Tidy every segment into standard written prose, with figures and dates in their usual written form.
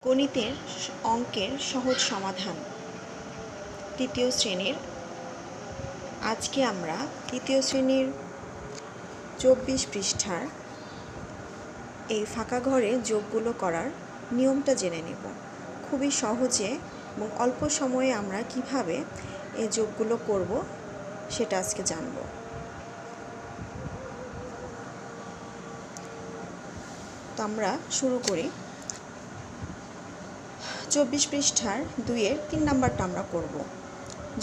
গণিতের অঙ্কের সহজ সমাধান তৃতীয় শ্রেণীর। আজকে আমরা তৃতীয় শ্রেণীর 24 পৃষ্ঠার এই ফাঁকা ঘরে যোগগুলো করার নিয়মটা জেনে নেব। খুবই সহজে এবং অল্প সময়ে আমরা কিভাবে এই যোগগুলো করব সেটা আজকে জানব। তো আমরা শুরু করি। 24 পৃষ্ঠার 2-এর 3 নাম্বারটা আমরা করব।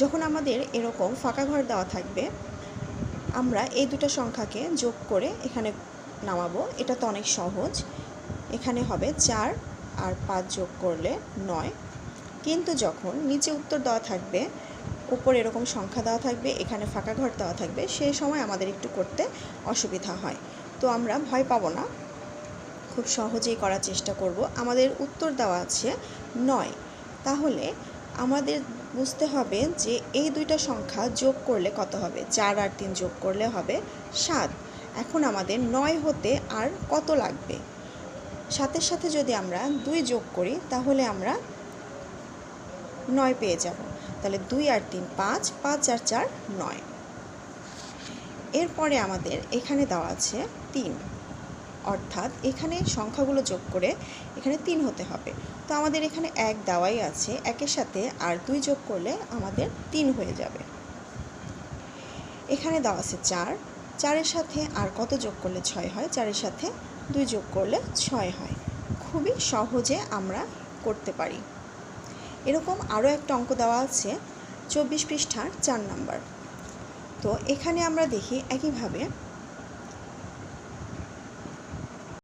যখন আমাদের এরকম ফাঁকা ঘর দেওয়া থাকবে, আমরা এই দুটো সংখ্যাকে যোগ করে এখানে নামাবো। এটা তো অনেক সহজ। এখানে হবে 4 আর 5 যোগ করলে 9। কিন্তু যখন নিচে উত্তর দেওয়া থাকবে, উপরে এরকম সংখ্যা দেওয়া থাকবে, এখানে ফাঁকা ঘর দেওয়া থাকবে, সেই সময় আমাদের একটু করতে অসুবিধা হয়। তো আমরা ভয় পাবো না, খুব সহজেই করার চেষ্টা করব। আমাদের উত্তর দেওয়া আছে 9, তাহলে আমাদের বুঝতে হবে যে এই দুইটা সংখ্যা যোগ করলে কত হবে। 4 আর 3 যোগ করলে হবে 7। এখন আমাদের 9 হতে আর কত লাগবে, 7-এর সাথে যদি আমরা 2 যোগ করি তাহলে আমরা 9 পেয়ে যাব। তাহলে 2 আর 3 5, 5 আর 4 9। এরপরে আমাদের এখানে দেওয়া আছে 3, অর্থাৎ এখানে সংখ্যাগুলো যোগ করে এখানে 3 হতে হবে। তো আমাদের এখানে 1 দেওয়াই আছে, 1-এর সাথে আর 2 যোগ করলে আমাদের 3 হয়ে যাবে। এখানে দেওয়া আছে 4, 4-এর সাথে আর কত যোগ করলে 6 হয়, 4-এর সাথে 2 যোগ করলে 6 হয়। খুবই সহজে আমরা করতে পারি। এরকম আরও একটা অঙ্ক দেওয়া আছে 24 পৃষ্ঠার 4 নাম্বার। তো এখানে আমরা দেখি একইভাবে